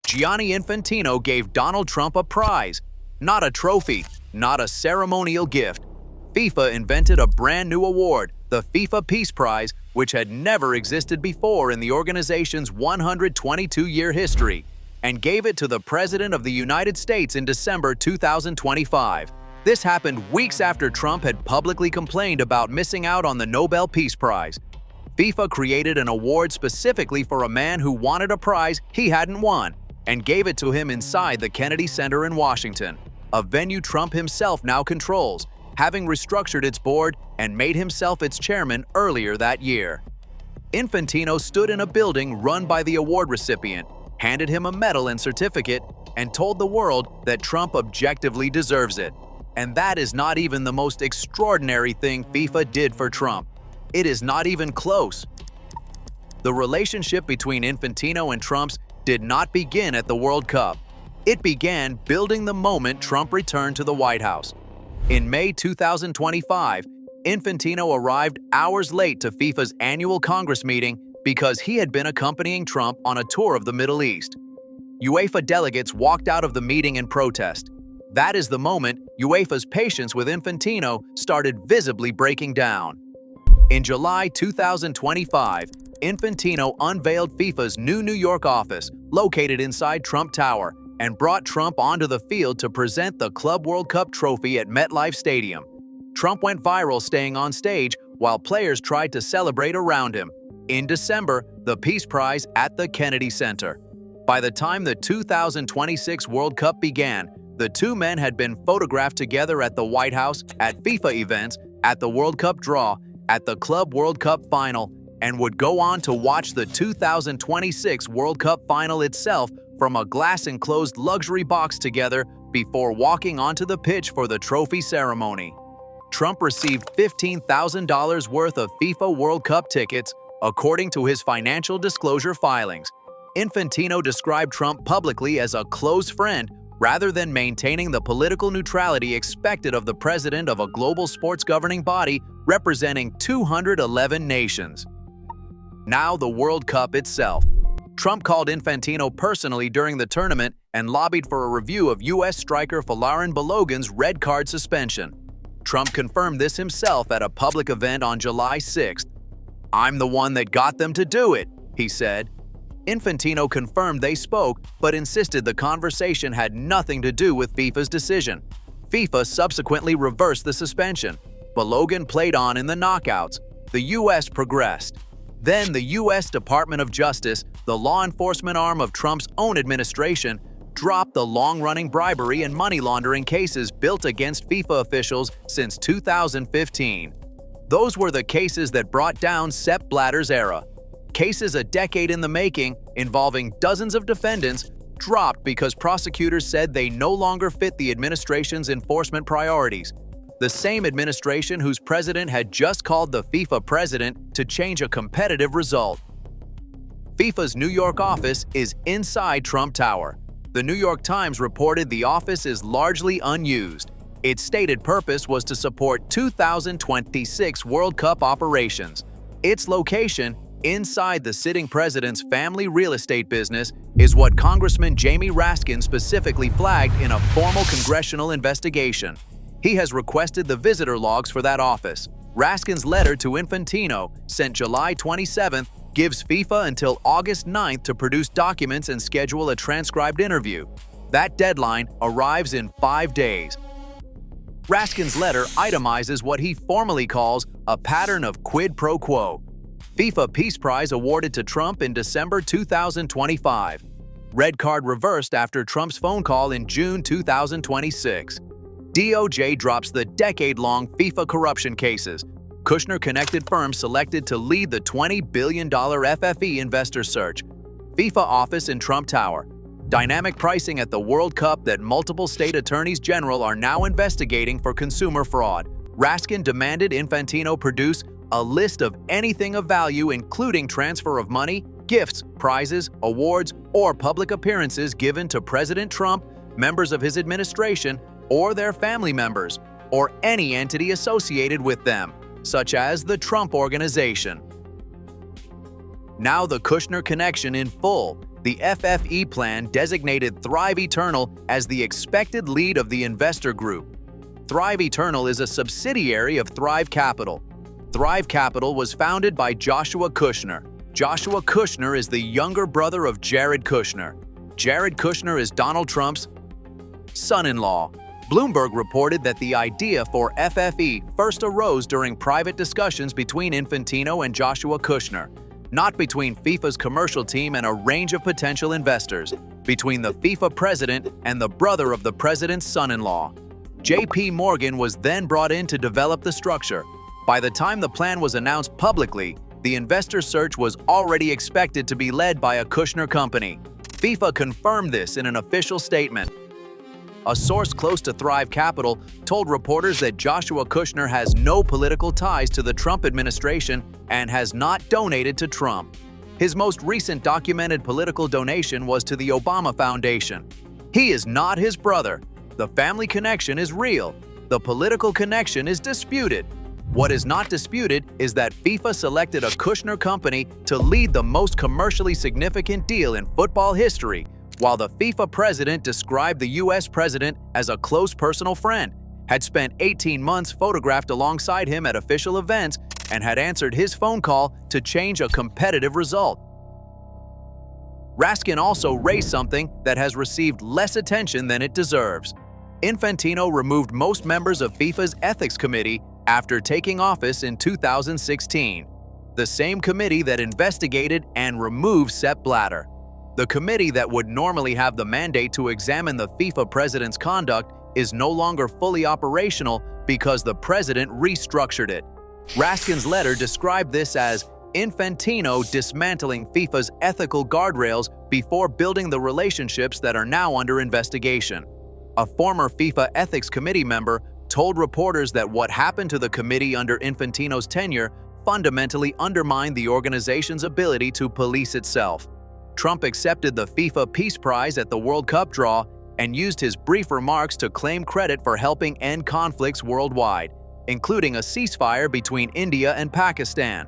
Gianni Infantino gave Donald Trump a prize, not a trophy, not a ceremonial gift. FIFA invented a brand new award, the FIFA Peace Prize, which had never existed before in the organization's 122-year history, and gave it to the President of the United States in December 2025. This happened weeks after Trump had publicly complained about missing out on the Nobel Peace Prize. FIFA created an award specifically for a man who wanted a prize he hadn't won, and gave it to him inside the Kennedy Center in Washington, a venue Trump himself now controls, having restructured its board and made himself its chairman earlier that year. Infantino stood in a building run by the award recipient, handed him a medal and certificate, and told the world that Trump objectively deserves it. And that is not even the most extraordinary thing FIFA did for Trump. It is not even close. The relationship between Infantino and Trump did not begin at the World Cup. It began building the moment Trump returned to the White House. In May 2025, Infantino arrived hours late to FIFA's annual Congress meeting because he had been accompanying Trump on a tour of the Middle East. UEFA delegates walked out of the meeting in protest. That is the moment UEFA's patience with Infantino started visibly breaking down. In July 2025, Infantino unveiled FIFA's new New York office, located inside Trump Tower, and brought Trump onto the field to present the Club World Cup trophy at MetLife Stadium. Trump went viral staying on stage while players tried to celebrate around him. In December, the Peace Prize at the Kennedy Center. By the time the 2026 World Cup began, the two men had been photographed together at the White House, at FIFA events, at the World Cup draw, at the Club World Cup final, and would go on to watch the 2026 World Cup final itself from a glass-enclosed luxury box together before walking onto the pitch for the trophy ceremony. Trump received $15,000 worth of FIFA World Cup tickets, according to his financial disclosure filings. Infantino described Trump publicly as a close friend rather than maintaining the political neutrality expected of the president of a global sports governing body representing 211 nations. Now the World Cup itself. Trump called Infantino personally during the tournament and lobbied for a review of US striker Balogun's red card suspension. Trump confirmed this himself at a public event on July 6th. "I'm the one that got them to do it," he said. Infantino confirmed they spoke, but insisted the conversation had nothing to do with FIFA's decision. FIFA subsequently reversed the suspension. Balogun played on in the knockouts. The US progressed. Then the US Department of Justice, the law enforcement arm of Trump's own administration, dropped the long-running bribery and money laundering cases built against FIFA officials since 2015. Those were the cases that brought down Sepp Blatter's era. Cases a decade in the making, involving dozens of defendants, dropped because prosecutors said they no longer fit the administration's enforcement priorities. The same administration whose president had just called the FIFA president to change a competitive result. FIFA's New York office is inside Trump Tower. The New York Times reported the office is largely unused. Its stated purpose was to support 2026 World Cup operations. Its location, inside the sitting president's family real estate business, is what Congressman Jamie Raskin specifically flagged in a formal congressional investigation. He has requested the visitor logs for that office. Raskin's letter to Infantino, sent July 27th, gives FIFA until August 9th to produce documents and schedule a transcribed interview. That deadline arrives in 5 days. Raskin's letter itemizes what he formally calls a pattern of quid pro quo. FIFA Peace Prize awarded to Trump in December 2025. Red card reversed after Trump's phone call in June 2026. DOJ drops the decade-long FIFA corruption cases. Kushner-connected firm selected to lead the $20 billion FFE investor search. FIFA office in Trump Tower. Dynamic pricing at the World Cup that multiple state attorneys general are now investigating for consumer fraud. Raskin demanded Infantino produce a list of anything of value, including transfer of money, gifts, prizes, awards, or public appearances given to President Trump, members of his administration, or their family members, or any entity associated with them, such as the Trump Organization. Now the Kushner connection in full. The FFE plan designated Thrive Eternal as the expected lead of the investor group. Thrive Eternal is a subsidiary of Thrive Capital. Thrive Capital was founded by Joshua Kushner. Joshua Kushner is the younger brother of Jared Kushner. Jared Kushner is Donald Trump's son-in-law. Bloomberg reported that the idea for FFE first arose during private discussions between Infantino and Joshua Kushner, not between FIFA's commercial team and a range of potential investors, between the FIFA president and the brother of the president's son-in-law. JP Morgan was then brought in to develop the structure. By the time the plan was announced publicly, the investor search was already expected to be led by a Kushner company. FIFA confirmed this in an official statement. A source close to Thrive Capital told reporters that Joshua Kushner has no political ties to the Trump administration and has not donated to Trump. His most recent documented political donation was to the Obama Foundation. He is not his brother. The family connection is real. The political connection is disputed. What is not disputed is that FIFA selected a Kushner company to lead the most commercially significant deal in football history, while the FIFA president described the US president as a close personal friend, had spent 18 months photographed alongside him at official events, and had answered his phone call to change a competitive result. Raskin also raised something that has received less attention than it deserves. Infantino removed most members of FIFA's ethics committee after taking office in 2016, the same committee that investigated and removed Sepp Blatter. The committee that would normally have the mandate to examine the FIFA president's conduct is no longer fully operational because the president restructured it. Raskin's letter described this as Infantino dismantling FIFA's ethical guardrails before building the relationships that are now under investigation. A former FIFA Ethics Committee member told reporters that what happened to the committee under Infantino's tenure fundamentally undermined the organization's ability to police itself. Trump accepted the FIFA Peace Prize at the World Cup draw and used his brief remarks to claim credit for helping end conflicts worldwide, including a ceasefire between India and Pakistan.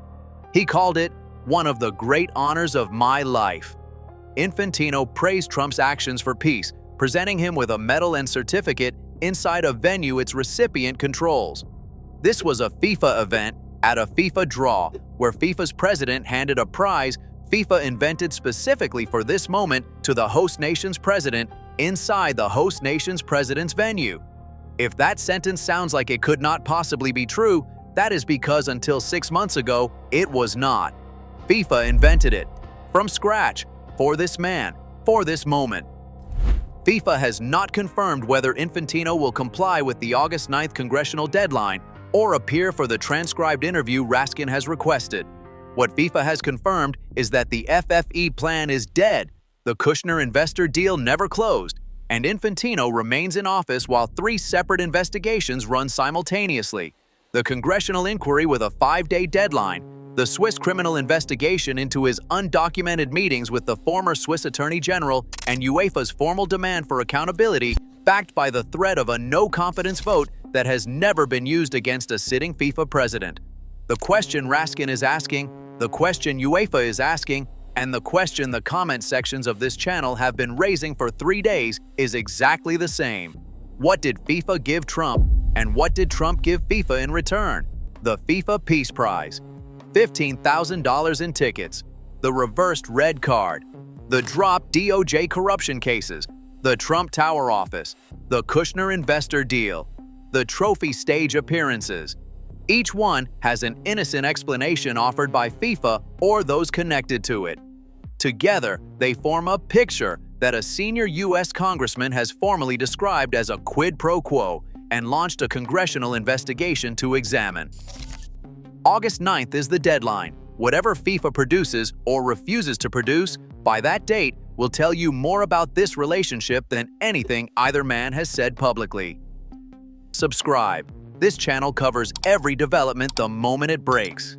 He called it one of the great honors of my life. Infantino praised Trump's actions for peace, presenting him with a medal and certificate inside a venue its recipient controls. This was a FIFA event at a FIFA draw, where FIFA's president handed a prize FIFA invented specifically for this moment to the host nation's president inside the host nation's president's venue. If that sentence sounds like it could not possibly be true, that is because until 6 months ago, it was not. FIFA invented it, from scratch, for this man, for this moment. FIFA has not confirmed whether Infantino will comply with the August 9th congressional deadline or appear for the transcribed interview Raskin has requested. What FIFA has confirmed is that the FFE plan is dead, the Kushner investor deal never closed, and Infantino remains in office while 3 separate investigations run simultaneously: the congressional inquiry with a 5-day deadline, the Swiss criminal investigation into his undocumented meetings with the former Swiss Attorney General, and UEFA's formal demand for accountability, backed by the threat of a no-confidence vote that has never been used against a sitting FIFA president. The question Raskin is asking, the question UEFA is asking, and the question the comment sections of this channel have been raising for 3 days is exactly the same. What did FIFA give Trump, and what did Trump give FIFA in return? The FIFA Peace Prize, $15,000 in tickets, the reversed red card, the dropped DOJ corruption cases, the Trump Tower office, the Kushner investor deal, the trophy stage appearances. Each one has an innocent explanation offered by FIFA or those connected to it. Together, they form a picture that a senior US Congressman has formally described as a quid pro quo and launched a congressional investigation to examine. August 9th is the deadline. Whatever FIFA produces or refuses to produce by that date will tell you more about this relationship than anything either man has said publicly. Subscribe. This channel covers every development the moment it breaks.